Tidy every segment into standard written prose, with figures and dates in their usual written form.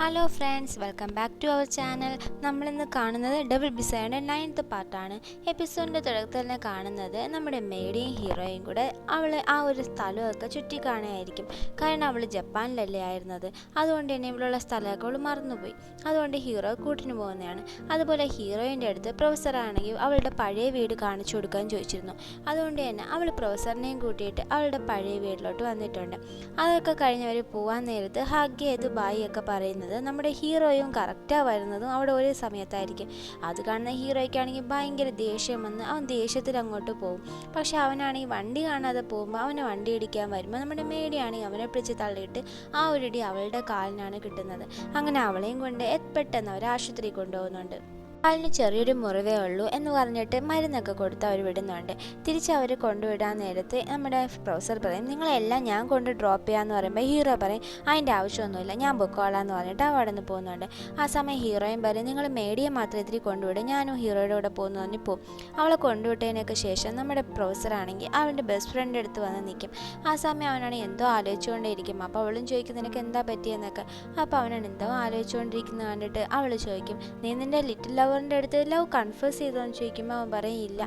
Hello friends, welcome back to our channel. നമ്മളിന്ന് കാണുന്നത് double ബിസൈഡിൻ്റെ 9th പാർട്ടാണ്. എപ്പിസോഡിൻ്റെ തുടക്കത്തിൽ തന്നെ കാണുന്നത് നമ്മുടെ മേഡിയും ഹീറോയും കൂടെ അവളെ ആ ഒരു സ്ഥലമൊക്കെ ചുറ്റി കാണുകയായിരിക്കും. കാരണം അവൾ ജപ്പാനിലല്ലേ ആയിരുന്നത്, അതുകൊണ്ട് തന്നെ ഇവിടെയുള്ള സ്ഥലമൊക്കെ അവൾ മറന്നുപോയി. അതുകൊണ്ട് ഹീറോ കൂട്ടിന് പോകുന്നതാണ്. അതുപോലെ ഹീറോയിൻ്റെ അടുത്ത് പ്രൊഫസറാണെങ്കിൽ അവളുടെ പഴയ വീട് കാണിച്ചു കൊടുക്കാൻ ചോദിച്ചിരുന്നു. അതുകൊണ്ട് തന്നെ അവൾ പ്രൊഫസറിനെയും കൂട്ടിയിട്ട് അവളുടെ പഴയ വീട്ടിലോട്ട് വന്നിട്ടുണ്ട്. അതൊക്കെ കഴിഞ്ഞവർ പോകാൻ നേരത്ത് ഹഗ് ചെയ്ത് ബായി ഒക്കെ പറയുന്നത് നമ്മുടെ ഹീറോയും കറക്റ്റാണ് വരുന്നതും അവിടെ ഒരേ സമയത്തായിരിക്കും. അത് കാണുന്ന ഹീറോയ്ക്കാണെങ്കിൽ ഭയങ്കര ദേഷ്യം വന്ന് അവൻ ദേഷ്യത്തിൽ അങ്ങോട്ട് പോകും. പക്ഷെ അവനാണെങ്കിൽ വണ്ടി കാണാതെ പോകുമ്പോൾ അവനെ വണ്ടി ഇടിക്കാൻ വരുമ്പോൾ നമ്മുടെ മേടിയാണെങ്കിൽ അവനെ പിടിച്ച് തള്ളിയിട്ട് ആ ഒരു ഇടി അവളുടെ കാലിനാണ് കിട്ടുന്നത്. അങ്ങനെ അവളെയും കൊണ്ട് പെട്ടെന്ന് അവർ ആശുപത്രി കൊണ്ടുപോകുന്നുണ്ട്. കാലിന് ചെറിയൊരു മുറിവേ ഉള്ളൂ എന്ന് പറഞ്ഞിട്ട് മരുന്നൊക്കെ കൊടുത്ത് അവർ വിടുന്നുണ്ട്. തിരിച്ച് അവർ കൊണ്ടുവിടാൻ നേരത്ത് നമ്മുടെ പ്രൊഫസർ പറയും, നിങ്ങളെല്ലാം ഞാൻ കൊണ്ട് ഡ്രോപ്പ് ചെയ്യാമെന്ന് പറയുമ്പോൾ ഹീറോ പറയും, അതിൻ്റെ ആവശ്യമൊന്നുമില്ല, ഞാൻ പൊക്കോളാന്ന് പറഞ്ഞിട്ട് അവിടെ നിന്ന് പോകുന്നുണ്ട്. ആ സമയം ഹീറോയും പറയും, നിങ്ങൾ മേടിയെ മാത്രം ഇത്തിരി കൊണ്ടുവിടും, ഞാനും ഹീറോയുടെ കൂടെ പോകുന്നു പറഞ്ഞ് പോവും. അവളെ കൊണ്ടുവിട്ടതിനൊക്കെ ശേഷം നമ്മുടെ പ്രൊഫസറാണെങ്കിൽ അവൻ്റെ ബെസ്റ്റ് ഫ്രണ്ട് അടുത്ത് വന്ന് നിൽക്കും. ആ സമയം അവനാണെങ്കിൽ എന്തോ ആലോചിച്ചുകൊണ്ടേയിരിക്കും. അപ്പോൾ അവളും ചോദിക്കും, നിനക്ക് എന്താ പറ്റിയെന്നൊക്കെ. അപ്പോൾ അവനാണ് എന്തോ ആലോചിച്ചുകൊണ്ടിരിക്കുന്നത് കണ്ടിട്ട് അവൾ ചോദിക്കും, നീ നിൻ്റെ ലിറ്റിൽ ലവറിൻ്റെ അടുത്ത് ലവ് കൺഫേസ് ചെയ്തോന്ന് ചോദിക്കുമ്പോൾ അവൻ പറയില്ല,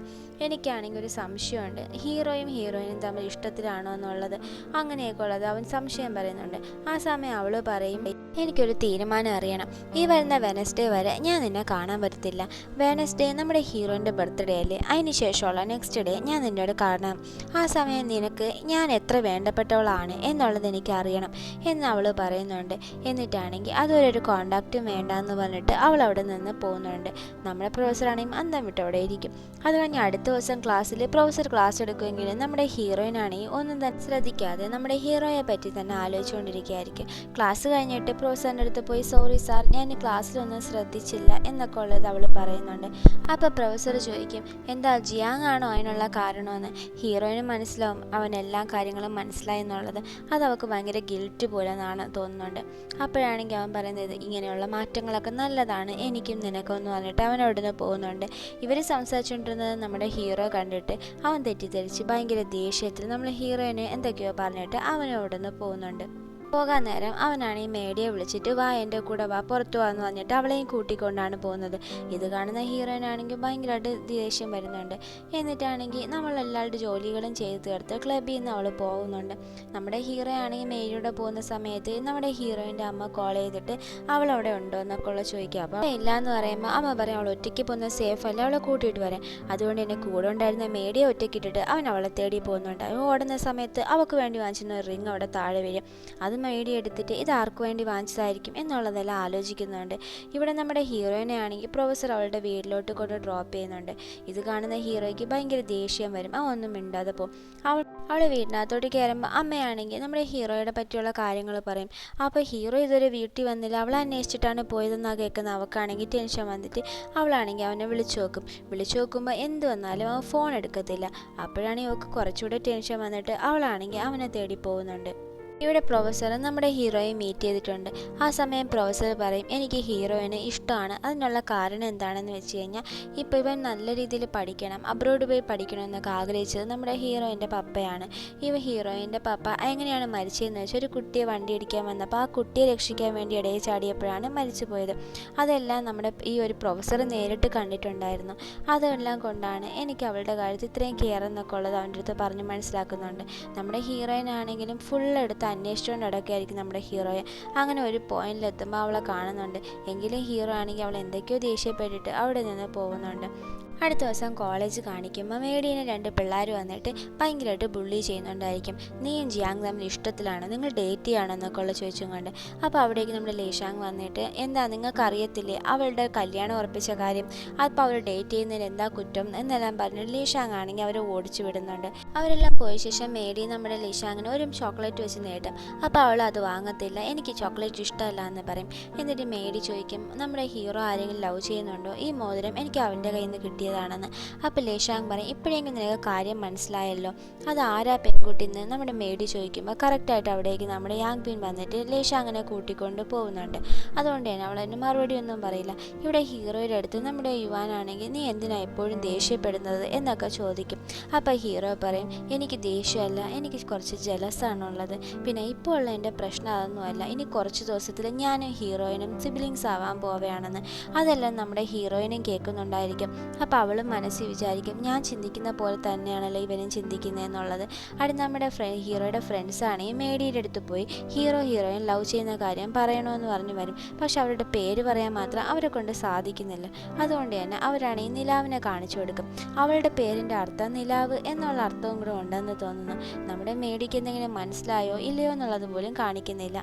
എനിക്കാണെങ്കിൽ ഒരു സംശയമുണ്ട്, ഹീറോയും ഹീറോയിനും തമ്മിൽ ഇഷ്ടത്തിലാണോ എന്നുള്ളത്, അങ്ങനെയൊക്കെ ഉള്ളത് അവൻ സംശയം പറയുന്നുണ്ട്. ആ സമയം അവൾ പറയും, എനിക്കൊരു തീരുമാനം അറിയണം, ഈ വരുന്ന വെനസ്ഡേ വരെ ഞാൻ നിന്നെ കാണാൻ പറ്റത്തില്ല. വെനസ്ഡേ നമ്മുടെ ഹീറോയിൻ്റെ ബർത്ത്ഡേ അല്ലേ, അതിന് ശേഷമുള്ള നെക്സ്റ്റ് ഡേ ഞാൻ നിന്നോട് കാണാം. ആ സമയം നിനക്ക് ഞാൻ എത്ര വേണ്ടപ്പെട്ടവളാണ് എന്നുള്ളത് എനിക്ക് അറിയണം എന്ന് അവൾ പറയുന്നുണ്ട്. എന്നിട്ടാണെങ്കിൽ അതുവരെ കോണ്ടാക്റ്റും വേണ്ടെന്ന് പറഞ്ഞിട്ട് അവൾ അവിടെ നിന്ന് പോകുന്നുണ്ട്. നമ്മുടെ പ്രൊഫസറാണെങ്കിൽ അന്തം വിട്ട് അവിടെ ഇരിക്കും. അത് കഴിഞ്ഞ് അടുത്ത ദിവസം ക്ലാസ്സിൽ പ്രൊഫസർ ക്ലാസ് എടുക്കുമെങ്കിലും നമ്മുടെ ഹീറോയിനാണെങ്കിൽ ഒന്നും തന്നെ ശ്രദ്ധിക്കാതെ നമ്മുടെ ഹീറോയെ പറ്റി തന്നെ ആലോചിച്ചുകൊണ്ടിരിക്കുകയായിരിക്കും. ക്ലാസ് കഴിഞ്ഞിട്ട് പ്രൊഫസറിൻ്റെ അടുത്ത് പോയി, സോറി സാർ, ഞാൻ ക്ലാസ്സിലൊന്നും ശ്രദ്ധിച്ചില്ല എന്നൊക്കെ ഉള്ളത് അവൾ പറയുന്നുണ്ട്. അപ്പോൾ പ്രൊഫസർ ചോദിക്കും, എന്താ ജിയാങ് ആണോ അതിനുള്ള കാരണമെന്ന്. ഹീറോയിന് മനസ്സിലാവും അവൻ എല്ലാ കാര്യങ്ങളും മനസ്സിലായി എന്നുള്ളത്. അത് അവൾക്ക് ഭയങ്കര ഗിൽറ്റ് പോലെ തോന്നുന്നുണ്ട്. അപ്പോഴാണെങ്കിൽ അവൻ പറയുന്നത്, ഇങ്ങനെയുള്ള മാറ്റങ്ങളൊക്കെ നല്ലതാണ്, എനിക്കും നിനക്കൊന്ന് പറഞ്ഞിട്ട് അവൻ അവിടെ നിന്ന് പോകുന്നുണ്ട്. ഇവർ സംസാരിച്ചുകൊണ്ടിരുന്നത് നമ്മുടെ ഹീറോ കണ്ടിട്ട് അവൻ തെറ്റിദ്ധരിച്ച് ഭയങ്കര ദേഷ്യത്തിൽ നമ്മൾ ഹീറോയിനെ എന്തൊക്കെയോ പറഞ്ഞിട്ട് അവനും അവിടെ നിന്ന് പോകുന്നുണ്ട്. പോകാൻ നേരം അവനാണെങ്കിൽ മേടിയെ വിളിച്ചിട്ട്, വാ എൻ്റെ കൂടെ വാ, പുറത്തു വാന്ന് പറഞ്ഞിട്ട് അവളെയും കൂട്ടിക്കൊണ്ടാണ് പോകുന്നത്. ഇത് കാണുന്ന ഹീറോയിനാണെങ്കിൽ ഭയങ്കരമായിട്ട് ദേഷ്യം വരുന്നുണ്ട്. എന്നിട്ടാണെങ്കിൽ നമ്മളെല്ലാവരുടെ ജോലികളും ചെയ്ത് തീർത്ത് ക്ലബിൽ നിന്ന് അവൾ പോകുന്നുണ്ട്. നമ്മുടെ ഹീറോ ആണെങ്കിൽ മേരിയുടെ പോകുന്ന സമയത്ത് നമ്മുടെ ഹീറോയിൻ്റെ അമ്മ കോൾ ചെയ്തിട്ട് അവൾ അവിടെ ഉണ്ടോ എന്നൊക്കെ ഉള്ള ചോദിക്കുക. അപ്പോൾ ഇല്ല എന്ന് പറയുമ്പോൾ അമ്മ പറയും, അവൾ ഒറ്റയ്ക്ക് പോകുന്ന സേഫ് അല്ല, അവളെ കൂട്ടിയിട്ട് വരാൻ. അതുകൊണ്ട് എന്നെ കൂടെ ഉണ്ടായിരുന്ന മേടിയെ ഒറ്റയ്ക്കിട്ടിട്ട് അവൻ അവളെ തേടി പോകുന്നുണ്ട്. അവൻ ഓടുന്ന സമയത്ത് അവൾക്ക് വേണ്ടി വാങ്ങിച്ചിരുന്ന റിങ് അവിടെ താഴെ വീഴും. അത് മേടി എടുത്തിട്ട് ഇത് ആർക്ക് വേണ്ടി വാങ്ങിച്ചതായിരിക്കും എന്നുള്ളതെല്ലാം ആലോചിക്കുന്നുണ്ട്. ഇവിടെ നമ്മുടെ ഹീറോയിനെ ആണെങ്കിൽ പ്രൊഫസർ അവളുടെ വീട്ടിലോട്ട് കൊണ്ട് ഡ്രോപ്പ് ചെയ്യുന്നുണ്ട്. ഇത് കാണുന്ന ഹീറോയ്ക്ക് ഭയങ്കര ദേഷ്യം വരും. ഒന്നും മിണ്ടാതെ പോകും. അവൾ വീട്ടിനകത്തോട്ട് കയറുമ്പോൾ അമ്മയാണെങ്കിൽ നമ്മുടെ ഹീറോയുടെ പറ്റിയുള്ള കാര്യങ്ങൾ പറയും. അപ്പോൾ ഹീറോ ഇതുവരെ വീട്ടിൽ വന്നില്ല, അവളെ അന്വേഷിച്ചിട്ടാണ് പോയതെന്നാണ് കേൾക്കുന്നത്. അവൾക്കാണെങ്കിൽ ടെൻഷൻ വന്നിട്ട് അവളാണെങ്കിൽ അവനെ വിളിച്ചു നോക്കുമ്പോൾ എന്ത് വന്നാലും അവൻ ഫോൺ എടുക്കത്തില്ല. അപ്പോഴാണെങ്കിൽ അവൾക്ക് കുറച്ചുകൂടെ ടെൻഷൻ വന്നിട്ട് അവളാണെങ്കിൽ അവനെ തേടി പോകുന്നുണ്ട്. ഇവിടെ പ്രൊഫസർ നമ്മുടെ ഹീറോയെ മീറ്റ് ചെയ്തിട്ടുണ്ട്. ആ സമയം പ്രൊഫസർ പറയും, എനിക്ക് ഹീറോയിനെ ഇഷ്ടമാണ്, അതിനുള്ള കാരണം എന്താണെന്ന് വെച്ച് കഴിഞ്ഞാൽ ഇപ്പോൾ ഇവൻ നല്ല രീതിയിൽ പഠിക്കണം, അബ്രോഡ് പോയി പഠിക്കണമെന്നൊക്കെ ആഗ്രഹിച്ചത് നമ്മുടെ ഹീറോയിൻ്റെ പപ്പയാണ്. ഹീറോയിൻ്റെ പപ്പ എങ്ങനെയാണ് മരിച്ചതെന്ന് വെച്ചാൽ ഒരു കുട്ടിയെ വണ്ടി ഇടിക്കാൻ വന്നപ്പോൾ ആ കുട്ടിയെ രക്ഷിക്കാൻ വേണ്ടി ഇടയിൽ ചാടിയപ്പോഴാണ് മരിച്ചു പോയത്. അതെല്ലാം നമ്മുടെ ഈ ഒരു പ്രൊഫസർ നേരിട്ട് കണ്ടിട്ടുണ്ടായിരുന്നു. അതെല്ലാം കൊണ്ടാണ് എനിക്ക് അവളുടെ കാര്യത്തിൽ ഇത്രയും കെയർ എന്നൊക്കെ ഉള്ളത് അവൻ്റെ അടുത്ത് പറഞ്ഞ് മനസ്സിലാക്കുന്നുണ്ട്. നമ്മുടെ ഹീറോയിനാണെങ്കിലും ഫുൾ എടുത്ത് അന്വേഷിച്ചുകൊണ്ട് ഇടയ്ക്കായിരിക്കും നമ്മുടെ ഹീറോയെ. അങ്ങനെ ഒരു പോയിന്റിലെത്തുമ്പോൾ അവളെ കാണുന്നുണ്ട്. എങ്കിലും ഹീറോ ആണെങ്കിൽ അവൾ എന്തൊക്കെയോ ദേഷ്യപ്പെട്ടിട്ട് അവിടെ നിന്ന് പോകുന്നുണ്ട്. അടുത്ത ദിവസം കോളേജ് കാണിക്കുമ്പോൾ മേഡീനെ 2 പിള്ളേർ വന്നിട്ട് ഭയങ്കരമായിട്ട് ബുള്ളി ചെയ്യുന്നുണ്ടായിരിക്കും. നീയും ജിയാങ് തമ്മിൽ ഇഷ്ടത്തിലാണ്, നിങ്ങൾ ഡേറ്റ് ചെയ്യണം എന്നൊക്കെ ഉള്ള ചോദിച്ചും കൊണ്ട്. അപ്പോൾ അവിടേക്ക് നമ്മുടെ ലീഷാങ് വന്നിട്ട്, എന്താ നിങ്ങൾക്ക് അറിയത്തില്ലേ അവളുടെ കല്യാണം ഉറപ്പിച്ച കാര്യം, അപ്പോൾ അവർ ഡേറ്റ് ചെയ്യുന്നതിന് എന്താ കുറ്റം എന്നെല്ലാം പറഞ്ഞിട്ട് ലീഷാങ് ആണെങ്കിൽ അവരെ ഓടിച്ചു വിടുന്നുണ്ട്. അവരെല്ലാം പോയ ശേഷം മേഡി നമ്മുടെ ലീഷാങ്ങിന് ഒരു ചോക്ലേറ്റ് വെച്ച് നേട്ടും. അപ്പോൾ അവൾ അത് വാങ്ങത്തില്ല, എനിക്ക് ചോക്ലേറ്റ് ഇഷ്ടമല്ല എന്ന് പറയും. എന്നിട്ട് മേഡി ചോദിക്കും, നമ്മുടെ ഹീറോ ആരെങ്കിലും ലവ് ചെയ്യുന്നുണ്ടോ, ഈ മോതിരം എനിക്ക് അവൻ്റെ കയ്യിൽ നിന്ന് കിട്ടിയത് നടത്തിയതാണെന്ന്. അപ്പോൾ ലേഷാങ് പറയും, ഇപ്പോഴെങ്കിലും നിനക്ക് കാര്യം മനസ്സിലായല്ലോ, അത് ആരാ പെൺകുട്ടിന്ന് നമ്മുടെ മേടി ചോദിക്കുമ്പോൾ കറക്റ്റായിട്ട് അവിടേക്ക് നമ്മുടെ യാങ് പിൻ വന്നിട്ട് ലേഷാങ്ങിനെ കൂട്ടിക്കൊണ്ട് പോകുന്നുണ്ട്. അതുകൊണ്ട് തന്നെ അവൾ അതിന് മറുപടി ഒന്നും പറയില്ല. ഇവിടെ ഹീറോയുടെ അടുത്ത് നമ്മുടെ യുവാനാണെങ്കിൽ നീ എന്തിനാ എപ്പോഴും ദേഷ്യപ്പെടുന്നത് എന്നൊക്കെ ചോദിക്കും. അപ്പോൾ ഹീറോ പറയും, എനിക്ക് ദേഷ്യമല്ല, എനിക്ക് കുറച്ച് ജലസാണുള്ളത്. പിന്നെ ഇപ്പോൾ ഉള്ള എൻ്റെ പ്രശ്നം അതൊന്നുമല്ല, ഇനി കുറച്ച് ദിവസത്തിൽ ഞാനും ഹീറോയിനും സിബ്ലിങ്സ് ആവാൻ പോവുകയാണെന്ന്. അതെല്ലാം നമ്മുടെ ഹീറോയിനും കേൾക്കുന്നുണ്ടായിരിക്കും. അപ്പോൾ അവളും മനസ്സിൽ വിചാരിക്കും, ഞാൻ ചിന്തിക്കുന്ന പോലെ തന്നെയാണല്ലോ ഇവനും ചിന്തിക്കുന്നതെന്നുള്ളത്. അത് നമ്മുടെ ഹീറോയുടെ ഫ്രണ്ട്സാണെങ്കിൽ മേഡിയുടെ അടുത്ത് പോയി ഹീറോയിൻ ലവ് ചെയ്യുന്ന കാര്യം പറയണമെന്ന് പറഞ്ഞു വരും. പക്ഷെ അവരുടെ പേര് പറയാൻ മാത്രം അവരെ കൊണ്ട് സാധിക്കുന്നില്ല. അതുകൊണ്ട് തന്നെ അവരാണെങ്കിൽ നിലാവിനെ കാണിച്ചു കൊടുക്കും. അവളുടെ പേരിൻ്റെ അർത്ഥം നിലാവ് എന്നുള്ള അർത്ഥവും കൂടെ ഉണ്ടെന്ന് തോന്നുന്നു. നമ്മുടെ മേഡിക്ക് എന്തെങ്കിലും മനസ്സിലായോ ഇല്ലയോ എന്നുള്ളത് പോലും കാണിക്കുന്നില്ല.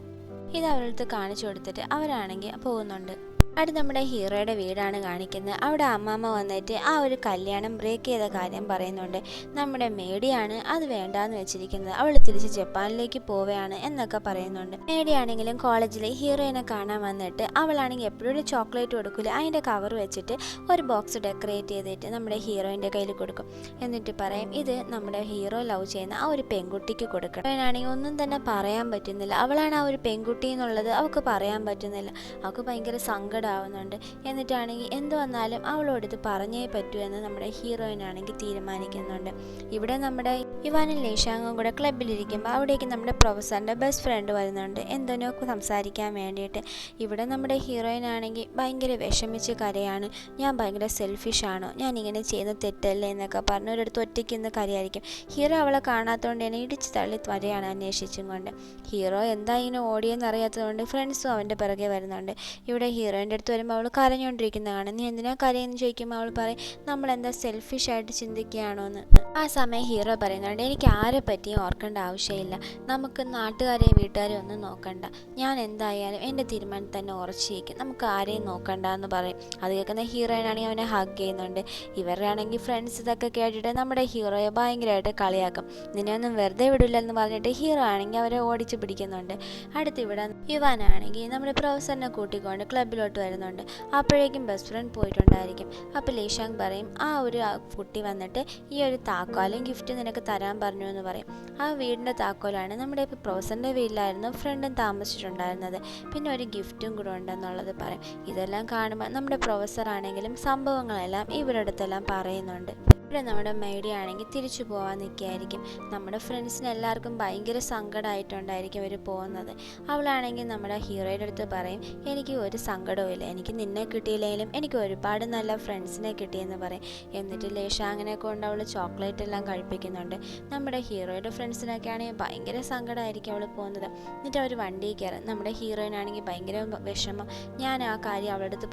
ഇത് അവരടുത്ത് കാണിച്ചു കൊടുത്തിട്ട് അവരാണെങ്കിൽ പോകുന്നുണ്ട്. അത് നമ്മുടെ ഹീറോയുടെ വീടാണ് കാണിക്കുന്നത്. അവിടെ അമ്മാമ്മ വന്നിട്ട് ആ ഒരു കല്യാണം ബ്രേക്ക് ചെയ്ത കാര്യം പറയുന്നുണ്ട്. നമ്മുടെ മേഡിയാണ് അത് വേണ്ടാന്ന് വെച്ചിരിക്കുന്നത്, അവൾ തിരിച്ച് ജപ്പാനിലേക്ക് പോവുകയാണ് എന്നൊക്കെ പറയുന്നുണ്ട്. മേഡിയാണെങ്കിലും കോളേജിൽ ഹീറോയിനെ കാണാൻ വന്നിട്ട് അവളാണെങ്കിൽ എപ്പോഴും ചോക്ലേറ്റ് കൊടുക്കില്ല, അതിൻ്റെ കവർ വെച്ചിട്ട് ഒരു ബോക്സ് ഡെക്കറേറ്റ് ചെയ്തിട്ട് നമ്മുടെ ഹീറോയിൻ്റെ കയ്യിൽ കൊടുക്കും. എന്നിട്ട് പറയും, ഇത് നമ്മുടെ ഹീറോ ലവ് ചെയ്യുന്ന ആ ഒരു പെൺകുട്ടിക്ക് കൊടുക്കണം. അവനാണെങ്കിൽ ഒന്നും തന്നെ പറയാൻ പറ്റുന്നില്ല. അവളാണ് ആ ഒരു പെൺകുട്ടി എന്നുള്ളത് അവൾക്ക് പറയാൻ പറ്റുന്നില്ല. അവൾക്ക് ഭയങ്കര സങ്കടം ആവുന്നുണ്ട്. എന്നിട്ടാണെങ്കിൽ എന്ത് വന്നാലും അവളോട് ഇത് പറഞ്ഞേ പറ്റൂ എന്ന് നമ്മുടെ ഹീറോയിനാണെങ്കിൽ തീരുമാനിക്കുന്നുണ്ട്. ഇവിടെ നമ്മുടെ യുവാനും ലേഷാങ്ങും കൂടെ ക്ലബിലിരിക്കുമ്പോൾ അവിടേക്ക് നമ്മുടെ പ്രൊഫസറിൻ്റെ ബെസ്റ്റ് ഫ്രണ്ട് വരുന്നുണ്ട്, എന്തോനോ സംസാരിക്കാൻ വേണ്ടിയിട്ട്. ഇവിടെ നമ്മുടെ ഹീറോയിനാണെങ്കിൽ ഭയങ്കര വിഷമിച്ച് കരയാണ്. ഞാൻ ഭയങ്കര സെൽഫിഷാണോ, ഞാൻ ഇങ്ങനെ ചെയ്യുന്ന തെറ്റല്ലേ എന്നൊക്കെ പറഞ്ഞ് ഒരിടത്ത് ഒറ്റയ്ക്കുന്ന കരയായിരിക്കും. ഹീറോ അവളെ കാണാത്തതുകൊണ്ട് തന്നെ ഇടിച്ച് തള്ളി വരെയാണ് അന്വേഷിച്ചും കൊണ്ട്. ഹീറോ എന്താ ഇങ്ങനെ ഓടിയെന്ന് അറിയാത്തതുകൊണ്ട് ഫ്രണ്ട്സും അവൻ്റെ പിറകെ വരുന്നുണ്ട്. ഇവിടെ ഹീറോയിൻ്റെ അടുത്ത് വരുമ്പോൾ അവൾ കരഞ്ഞുകൊണ്ടിരിക്കുന്നതാണ്. നീ എന്തിനാ കരയെന്ന് ചോദിക്കുമ്പോൾ അവൾ പറയും, നമ്മളെന്താ സെൽഫിഷായിട്ട് ചിന്തിക്കുകയാണോ എന്ന്. ആ സമയം ഹീറോ പറയുന്നുണ്ട്, എനിക്ക് ആരെ പറ്റിയും ഓർക്കേണ്ട ആവശ്യമില്ല, നമുക്ക് നാട്ടുകാരെയും വീട്ടുകാരെയും ഒന്നും നോക്കണ്ട, ഞാൻ എന്തായാലും എൻ്റെ തീരുമാനം തന്നെ ഉറച്ചിരിക്കും, നമുക്ക് ആരെയും നോക്കണ്ട എന്ന് പറയും. അത് കേൾക്കുന്ന ഹീറോയിനാണെങ്കിൽ അവനെ ഹഗ് ചെയ്യുന്നുണ്ട്. ഇവരാണെങ്കിൽ ഫ്രണ്ട്സ് ഇതൊക്കെ കേട്ടിട്ട് നമ്മുടെ ഹീറോയെ ഭയങ്കരമായിട്ട് കളിയാക്കും. നിന്നെ ഒന്നും വെറുതെ വിടില്ലെന്ന് പറഞ്ഞിട്ട് ഹീറോ ആണെങ്കിൽ അവരെ ഓടിച്ച് പിടിക്കുന്നുണ്ട്. അടുത്തിവിടെ യുവാനാണെങ്കിൽ നമ്മുടെ പ്രൊഫസറിനെ കൂട്ടിക്കൊണ്ട് ക്ലബിലോട്ട് വരുന്നുണ്ട്. അപ്പോഴേക്കും ബെസ്റ്റ് ഫ്രണ്ട് പോയിട്ടുണ്ടായിരിക്കും. അപ്പോൾ ലേഷാങ് പറയും, ആ ഒരു കുട്ടി വന്നിട്ട് ഈ ഒരു താക്കോലും ഗിഫ്റ്റ് നിനക്ക് തരാൻ പറഞ്ഞു എന്ന് പറയും. ആ വീടിൻ്റെ താക്കോലാണ് നമ്മുടെ പ്രൊഫസറിൻ്റെ വീട്ടിലായിരുന്നു ഫ്രണ്ടും താമസിച്ചിട്ടുണ്ടായിരുന്നത്. പിന്നെ ഒരു ഗിഫ്റ്റും കൂടെ ഉണ്ടെന്നുള്ളത് പറയും. ഇതെല്ലാം കാണുമ്പോൾ നമ്മുടെ പ്രൊഫസറാണെങ്കിലും സംഭവങ്ങളെല്ലാം ഇവരുടെ അടുത്തെല്ലാം പറയുന്നുണ്ട്. ഇവിടെ നമ്മുടെ മേഡി ആണെങ്കിൽ തിരിച്ചു പോകാൻ നിൽക്കുകയായിരിക്കും. നമ്മുടെ ഫ്രണ്ട്സിന് എല്ലാവർക്കും ഭയങ്കര സങ്കടമായിട്ടുണ്ടായിരിക്കും അവർ പോകുന്നത്. അവളാണെങ്കിൽ നമ്മുടെ ഹീറോയുടെ അടുത്ത് പറയും, എനിക്ക് ഒരു സങ്കടവും ഇല്ല, എനിക്ക് നിന്നെ കിട്ടിയില്ലെങ്കിലും എനിക്ക് ഒരുപാട് നല്ല ഫ്രണ്ട്സിനെ കിട്ടിയെന്ന് പറയും. എന്നിട്ട് ലേഷാങ്ങിനെ കൊണ്ട് അവൾ ചോക്ലേറ്റ് എല്ലാം കഴിപ്പിക്കുന്നുണ്ട്. നമ്മുടെ ഹീറോയുടെ ഫ്രണ്ട്സിനൊക്കെ ആണെങ്കിൽ ഭയങ്കര സങ്കടമായിരിക്കും അവൾ പോകുന്നത്. എന്നിട്ട് അവർ വണ്ടിയിൽ കയറും. നമ്മുടെ ഹീറോയിനാണെങ്കിൽ ഭയങ്കര വിഷമം, ഞാൻ ആ കാര്യം അവളുടെ അടുത്ത്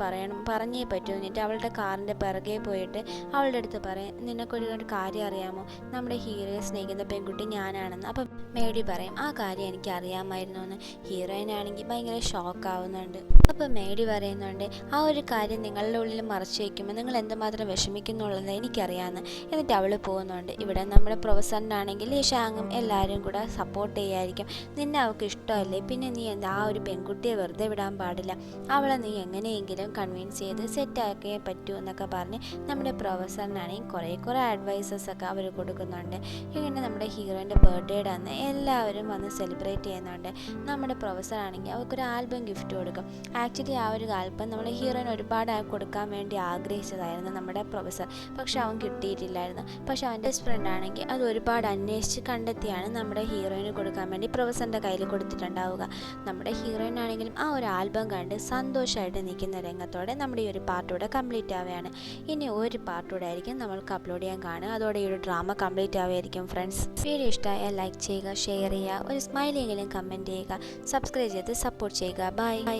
പറഞ്ഞേ പറ്റൂ. എന്നിട്ട് അവളുടെ കാറിൻ്റെ പിറകെ പോയിട്ട് അവളുടെ അടുത്ത് പറയും, നിനക്കൊരു കാര്യം അറിയാമോ, നമ്മുടെ ഹീറോയെ സ്നേഹിക്കുന്ന പെൺകുട്ടി ഞാനാണെന്ന്. അപ്പം മേഡി പറയും, ആ കാര്യം എനിക്ക് അറിയാമായിരുന്നു എന്ന്. ഹീറോയിനാണെങ്കിൽ ഭയങ്കര ഷോക്ക് ആവുന്നുണ്ട്. അപ്പോൾ മേഡി പറയുന്നുണ്ട്, ആ ഒരു കാര്യം നിങ്ങളുടെ ഉള്ളിൽ മറച്ചു വയ്ക്കുമ്പോൾ നിങ്ങൾ എന്തുമാത്രം വിഷമിക്കുന്നുള്ളത് എനിക്കറിയാമെന്ന്. എന്നിട്ട് അവൾ പോകുന്നുണ്ട്. ഇവിടെ നമ്മുടെ പ്രൊഫസറിനാണെങ്കിൽ ലേഷാങ്ങും എല്ലാവരും കൂടെ സപ്പോർട്ട് ചെയ്യായിരിക്കും. നിന്നെ അവൾക്ക് ഇഷ്ടമല്ലേ, പിന്നെ നീ എന്താ ആ ഒരു പെൺകുട്ടിയെ വെറുതെ വിടാൻ പാടില്ല, അവളെ നീ എങ്ങനെയെങ്കിലും കൺവിൻസ് ചെയ്ത് സെറ്റാക്കിയേ പറ്റൂ എന്നൊക്കെ പറഞ്ഞ് നമ്മുടെ പ്രൊഫസറിനാണെങ്കിൽ കുറേ അഡ്വൈസസ് ഒക്കെ അവർ കൊടുക്കുന്നുണ്ട്. ഇങ്ങനെ നമ്മുടെ ഹീറോയിൻ്റെ ബർത്ത്ഡേയുടെ അന്ന് എല്ലാവരും വന്ന് സെലിബ്രേറ്റ് ചെയ്യുന്നുണ്ട്. നമ്മുടെ പ്രൊഫസറാണെങ്കിൽ അവർക്കൊരു ആൽബം ഗിഫ്റ്റ് കൊടുക്കും. ആക്ച്വലി ആ ഒരു ആൽബം നമ്മുടെ ഹീറോയിന് ഒരുപാട് കൊടുക്കാൻ വേണ്ടി ആഗ്രഹിച്ചതായിരുന്നു നമ്മുടെ പ്രൊഫസർ, പക്ഷെ അവൻ കിട്ടിയിട്ടില്ലായിരുന്നു. പക്ഷെ അവൻ്റെ ബെസ്റ്റ് ഫ്രണ്ട് ആണെങ്കിൽ അത് ഒരുപാട് അന്വേഷിച്ച് കണ്ടെത്തിയാണ് നമ്മുടെ ഹീറോയിന് കൊടുക്കാൻ വേണ്ടി പ്രൊഫസറിൻ്റെ കയ്യിൽ കൊടുത്തിട്ടുണ്ടാവുക. നമ്മുടെ ഹീറോയിൻ ആണെങ്കിലും ആ ഒരു ആൽബം കണ്ട് സന്തോഷമായിട്ട് നിൽക്കുന്ന രംഗത്തോടെ നമ്മുടെ ഈ ഒരു പാർട്ടൂടെ കംപ്ലീറ്റ് ആവുകയാണ്. ഇനി ഒരു പാർട്ടൂടെ ആയിരിക്കും നമ്മൾക്ക് അപ്ലോഡ് ചെയ്യാൻ കാണുക. അതോടെ ഈ ഒരു ഡ്രാമ കംപ്ലീറ്റ് ആവുമായിരിക്കും ഫ്രണ്ട്സ്. വീഡിയോ ഇഷ്ടമായാൽ ലൈക്ക് ചെയ്യുക, ഷെയർ ചെയ്യുക, ഒരു സ്മൈലിയെങ്കിലും കമൻറ്റ് ചെയ്യുക, സബ്സ്ക്രൈബ് ചെയ്ത് സപ്പോർട്ട് ചെയ്യുക. ബൈ.